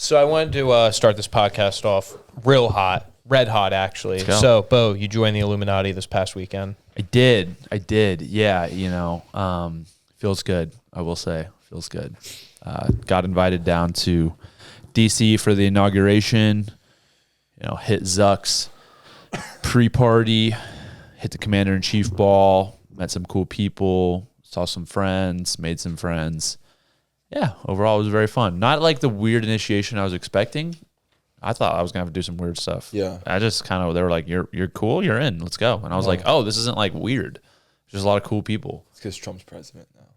So I wanted to start this podcast off real hot, red hot, actually. So, Bo, you joined the Illuminati this past weekend. I did. Yeah, feels good, I will say. Feels good. Got invited down to D.C. for the inauguration. Hit Zuck's pre-party, hit the commander-in-chief ball, met some cool people, saw some friends, made some friends. Yeah, overall it was very fun. Not like the weird initiation I was expecting. I thought I was gonna have to do some weird stuff. Yeah. I just they were like, "You're cool, you're in, let's go." And I was like, "Oh, this isn't like weird. There's just a lot of cool people." It's because Trump's president now.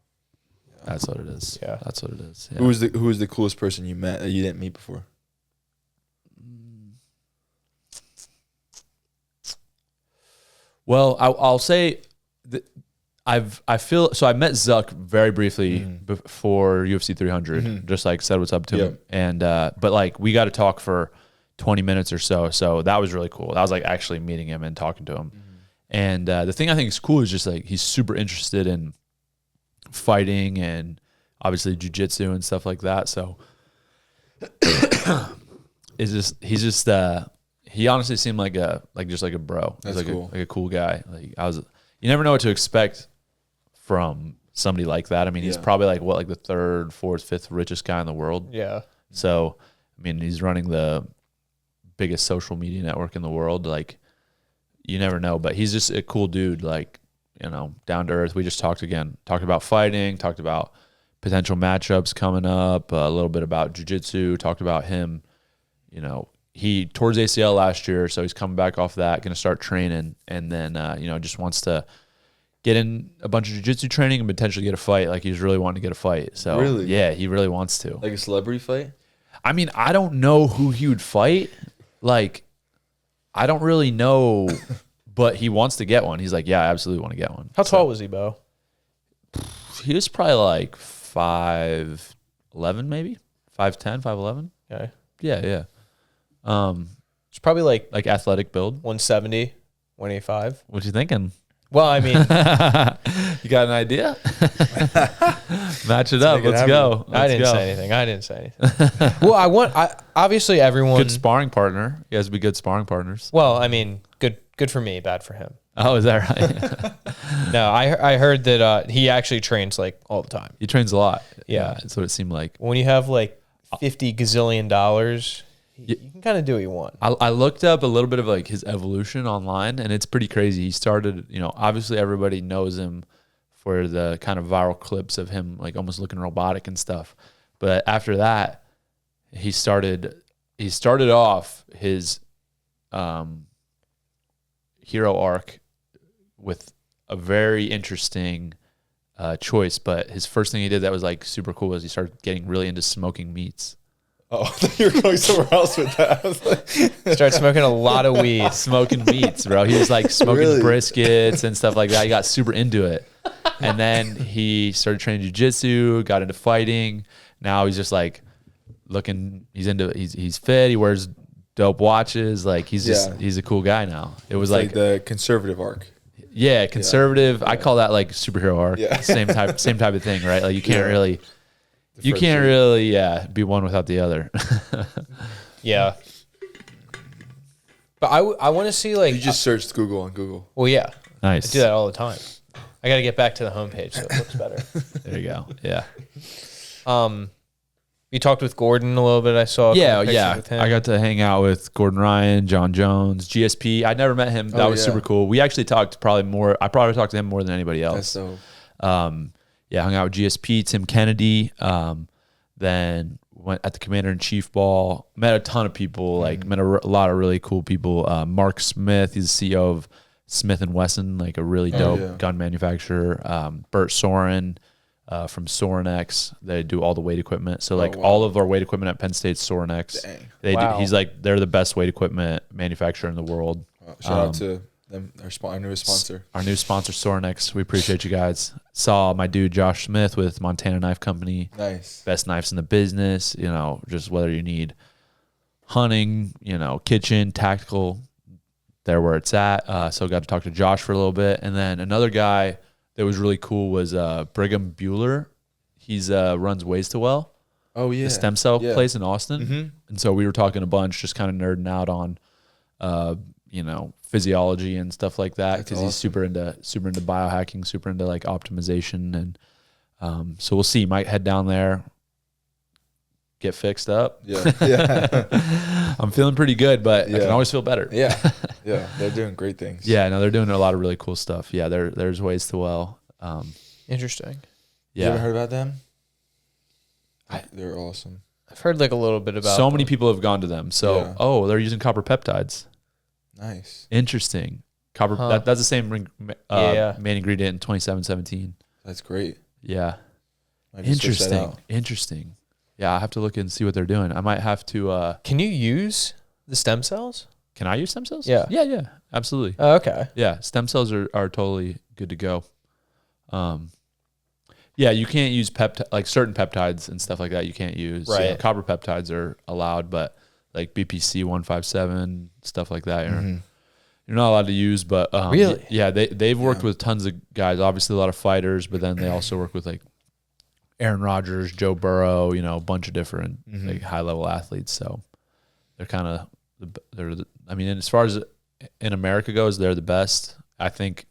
Yeah. That's what it is. Yeah, that's what it is. Yeah. Who was the coolest person you met that you didn't meet before? Well, I'll say that I met Zuck very briefly before UFC 300. Just like said what's up to him, and but like we got to talk for 20 minutes or so. So that was really cool. That was like actually meeting him and talking to him. And the thing I think is cool is just like he's super interested in fighting and obviously jiu-jitsu and stuff like that. So he honestly seemed like a bro. That's like cool. Like a cool guy. You never know what to expect from somebody like that. I mean, he's probably like the third, fourth, fifth richest guy in the world. Yeah. So, I mean, he's running the biggest social media network in the world. Like, you never know, but he's just a cool dude. Like, down to earth. We just talked about fighting, talked about potential matchups coming up, a little bit about jiu-jitsu, talked about him, he tore his ACL last year, so he's coming back off that, going to start training, and then, just wants to get in a bunch of jiu-jitsu training and potentially get a fight. Like, he's really wanting to get a fight. So, really? Yeah, he really wants to. Like a celebrity fight? I mean, I don't know who he would fight. Like, I don't really know, but he wants to get one. He's like, yeah, I absolutely want to get one. How tall was he, Bo? He was probably like 5'11", maybe 5'10", 5'11". Okay. Yeah. It's probably like athletic build. 170, 185. What you thinking? Well, I mean, you got an idea? Match it up. Let's go. I didn't say anything. Well, obviously everyone. Good sparring partner. You guys would be good sparring partners. Well, I mean, good for me, bad for him. Oh, is that right? No, I heard that he actually trains like all the time. He trains a lot. Yeah. That's what it seemed like. When you have like $50 gazillion, you can kind of do what you want. I looked up a little bit of like his evolution online, and it's pretty crazy. He started, obviously everybody knows him for the kind of viral clips of him like almost looking robotic and stuff. But after that, he started off his hero arc with a very interesting choice. But his first thing he did that was like super cool was he started getting really into smoking meats. Oh, I thought you were going somewhere else with that. I was like, start smoking a lot of weed. Smoking meats, bro. He was like smoking briskets and stuff like that. He got super into it. And then he started training jiu-jitsu, got into fighting. Now he's just like he's fit. He wears dope watches. Like he's a cool guy now. It was like the conservative arc. Yeah, conservative. Yeah. I call that like superhero arc. Yeah. Same type of thing, right? Like you can't really be one without the other. Yeah. But I want to see like... You just searched Google on Google. Well, yeah. Nice. I do that all the time. I got to get back to the homepage so it looks better. There you go. Yeah. You talked with Gordon a little bit, I saw. Yeah. With him. I got to hang out with Gordon Ryan, John Jones, GSP. I never met him. That was super cool. We actually talked probably more. I probably talked to him more than anybody else. That's so... hung out with GSP, Tim Kennedy. Then went at the Commander-in-Chief ball. Met a ton of people. Met a lot of really cool people. Mark Smith, he's the CEO of Smith & Wesson, like a really dope gun manufacturer. Bert Soren from Sorenex. They do all the weight equipment. So all of our weight equipment at Penn State's Sorenex. Dang. He's like, they're the best weight equipment manufacturer in the world. Shout out to them, our newest sponsor. Our new sponsor, Sorenex. We appreciate you guys. Saw my dude Josh Smith with Montana Knife Company. Nice. Best knives in the business. Just whether you need hunting, kitchen, tactical, they're where it's at. So got to talk to Josh for a little bit. And then another guy that was really cool was Brigham Bueller. He's runs Ways to Well. Oh yeah. the stem cell Yeah. place in Austin. Mm-hmm. And so we were talking a bunch, just kind of nerding out on, physiology and stuff like that. That's Cause he's awesome. super into biohacking, super into like optimization. And, so we'll see, might head down there, get fixed up. Yeah. Yeah. I'm feeling pretty good, but I Yeah. can always feel better. Yeah. Yeah. They're doing great things. Yeah, no, they're doing a lot of really cool stuff. Yeah, there's ways to Interesting. You ever yeah. heard about them? They're awesome. I've heard like a little bit about So many them. people have gone to them. So, Yeah. they're using copper peptides. Nice. Interesting. Copper. Huh. That's the same Yeah. main ingredient in 2717. That's great. Yeah. Might just switch that Interesting. out. Interesting. Yeah, I have to look and see what they're doing. I might have to. Can you use the stem cells? Can I use stem cells? Yeah. Yeah. Absolutely. Oh, okay. Yeah, stem cells are totally good to go. Yeah, you can't use like certain peptides and stuff like that. You can't use. Right. Copper peptides are allowed, but like BPC 157 stuff like that, you're not allowed to use. But Really? yeah, they've worked with tons of guys. Obviously, a lot of fighters, but then they also work with like Aaron Rodgers, Joe Burrow. A bunch of different like high level athletes. So they're kind of I mean, as far as in America goes, they're the best. I think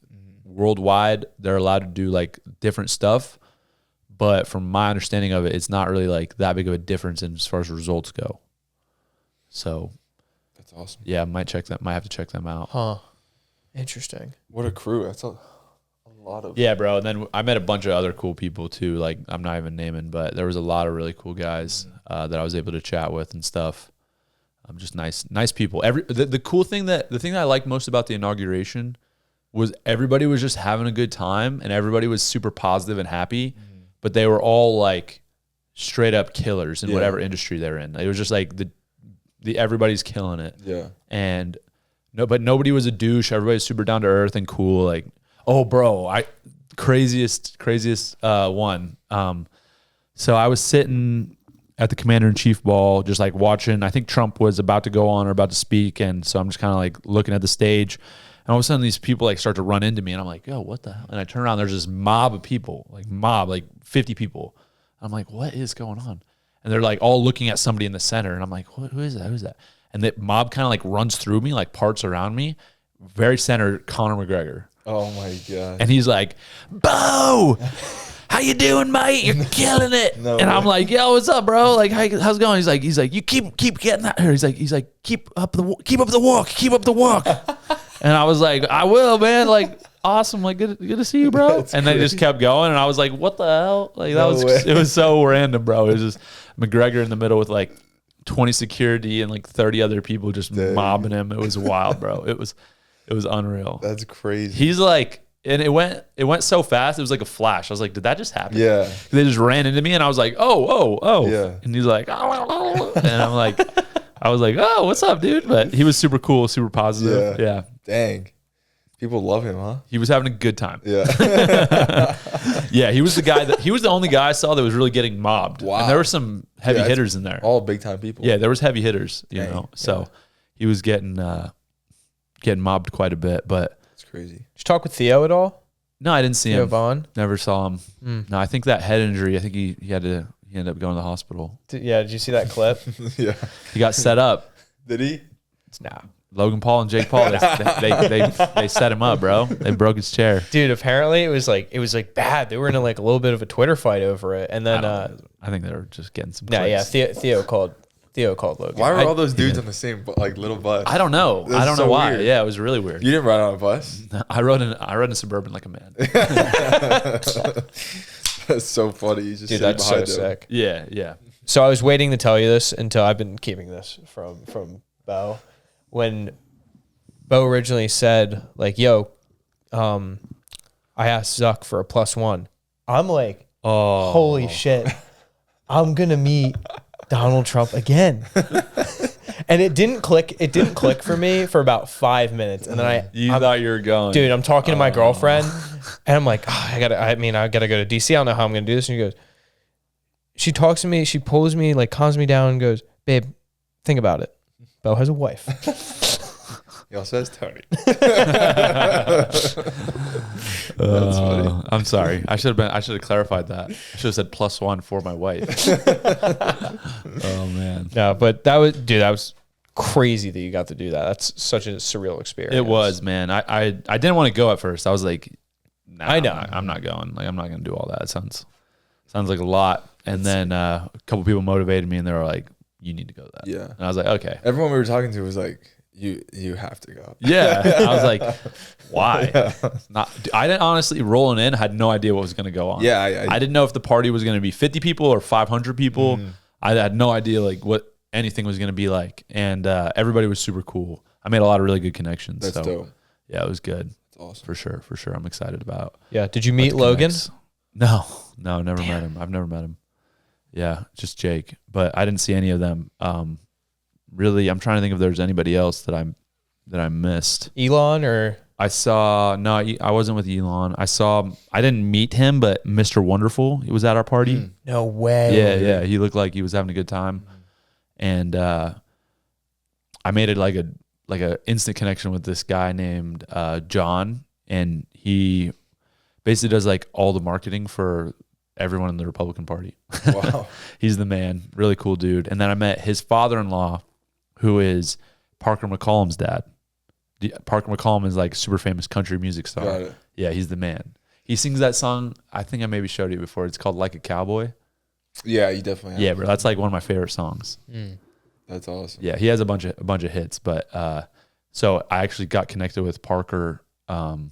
worldwide they're allowed to do like different stuff, but from my understanding of it, it's not really like that big of a difference in as far as results go. So That's awesome. yeah, might have to check them out. Huh. Interesting. What a crew. That's a lot of. Yeah, bro. And then I met a bunch of other cool people too. Like I'm not even naming, but there was a lot of really cool guys that I was able to chat with and stuff. Just nice people. The cool thing the thing that I liked most about the inauguration was everybody was just having a good time and everybody was super positive and happy, but they were all like straight up killers in whatever industry they're in. It was just like the everybody's killing it. Yeah. And but nobody was a douche. Everybody's super down to earth and cool. Like, oh bro, craziest one. So I was sitting at the commander-in-chief ball, just like watching. I think Trump was about to go on or about to speak, and so I'm just kind of like looking at the stage, and all of a sudden these people like start to run into me, and I'm like, yo, what the hell? And I turn around, there's this mob of people, like 50 people. I'm like, what is going on? And they're like all looking at somebody in the center, and I'm like, who is that? Who's that? And the mob kind of like runs through me, like parts around me, very center, Conor McGregor. Oh my god. And he's like, Bo, how you doing, mate? You're killing it. And I'm like, yo, what's up, bro? Like, how's it going? He's like, you keep getting out here. He's like, keep up the walk. And I was like, I will, man. Like, awesome. Like, good to see you, bro. And they just kept going. And I was like, what the hell? Like, it was so random, bro. It was just McGregor in the middle with like 20 security and like 30 other people just mobbing him. It was wild, bro. It was unreal. That's crazy. He's like, and it went so fast. It was like a flash. I was like, did that just happen? Yeah. They just ran into me and I was like, oh. Yeah. And he's like, oh. And I'm like, I was like, oh, what's up, dude? But he was super cool, super positive. Yeah. Dang. People love him, huh? He was having a good time. Yeah. Yeah. He was the only guy I saw that was really getting mobbed. Wow. And there were some heavy hitters in there. All big time people. Yeah. There was heavy hitters, Dang. know? So he was getting mobbed quite a bit, but It's crazy. Did you talk with Theo at all? no, I didn't see Theo him. Vaughn? Never saw him. No, I think that head injury, I think he ended up going to the hospital. Yeah, did you see that clip? Yeah. He got set up. Did he? Nah. Logan Paul and Jake Paul, they set him up, bro. They broke his chair. Dude, apparently it was like bad. They were in a little bit of a Twitter fight over it. And then I think they were just getting some no, yeah, clicks. Theo called Logan. Why were all those dudes on the same little bus? I don't know. That's I don't know so why. weird. Yeah, it was really weird. You didn't ride on a bus? I rode in Suburban like a man. That's so funny. You just Dude, sit that's so behind them. sick. Yeah. So I was waiting to tell you this until I've been keeping this from Bo. When Bo originally said, like, yo, I asked Zuck for a +1. I'm like, Oh, holy shit. I'm going to meet Donald Trump again. And it didn't click. It didn't click for me for about 5 minutes. And then you thought you were going. dude, I'm talking to my girlfriend and I'm like, I gotta go to DC. I don't know how I'm going to do this. And she goes, she talks to me. She pulls me, like calms me down and goes, babe, think about it. Bo has a wife. He also has Tony. funny. I'm sorry. I should have clarified that. I should have said +1 for my wife. Oh man. No, but that was crazy that you got to do that. That's such a surreal experience. It was, man. I didn't want to go at first. I was like, nah, I know. I'm not going. Like, I'm not going to do all that. It sounds like a lot. And then a couple people motivated me, and they were like, "You need to go to that." Yeah. And I was like, "Okay." Everyone we were talking to was like, "You have to go." Yeah. I was like, "Why?" I didn't honestly rolling in. Had no idea what was going to go on. Yeah. I didn't know if the party was going to be 50 people or 500 people. Mm-hmm. I had no idea like what anything was going to be like, and everybody was super cool. I made a lot of really good connections. That's dope. Yeah, it was good. That's awesome. For sure. I'm excited about. Yeah. Did you meet Logan? No, never met him. I've never met him. Yeah, just Jake. But I didn't see any of them. Really, I'm trying to think if there's anybody else that I missed. Elon or I wasn't with Elon. I didn't meet him, but Mr. Wonderful, he was at our party. no way. Yeah. He looked like he was having a good time. And I made it like a instant connection with this guy named John, and he basically does like all the marketing for everyone in the Republican Party. Wow. He's the man. Really cool dude. And then I met his father-in-law, who is Parker McCollum's dad. Parker McCollum is like super famous country music star. Got it. Yeah, he's the man. He sings that song. I think I maybe showed you before. It's called Like a Cowboy. Yeah, you definitely have. Yeah, bro. That's like one of my favorite songs. That's awesome. Yeah, he has a bunch of hits. But so I actually got connected with Parker, and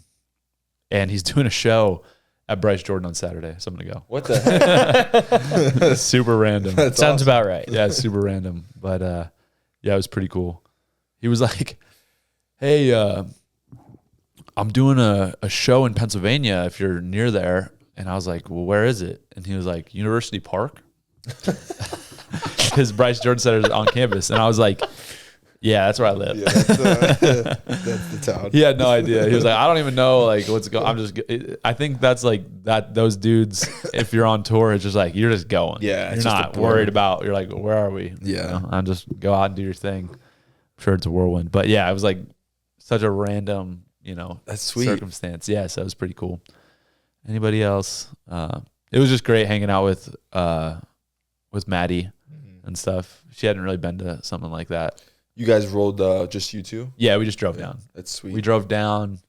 he's doing a show at Bryce Jordan on Saturday. So I'm gonna go. What the heck? Super random. That's Sounds awesome. about right. Yeah, it's super random. But yeah, it was pretty cool. He was like, "Hey, I'm doing a show in Pennsylvania if you're near there." And I was like, "Well, where is it?" And he was like, "University Park." Because Bryce Jordan Center is on campus. And I was like, "Yeah, that's where I live." Yeah, that's the town. He had no idea. He was like, "I don't even know like what's going. I think that's like that. Those dudes, if you're on tour, it's just like you're just going. Yeah, you're it's just not a worried blur. about. You're like, where are we? Yeah. I'm just go out and do your thing. I'm sure it's a whirlwind, but yeah, it was like such a random, That's sweet. circumstance. Yeah, so it was pretty cool. Anybody else? It was just great hanging out with Maddie and stuff. She hadn't really been to something like that. You guys rolled just you two? Yeah, we just drove down. That's sweet. We drove down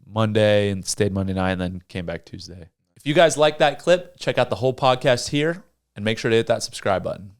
Monday and stayed Monday night and then came back Tuesday. If you guys like that clip, check out the whole podcast here and make sure to hit that subscribe button.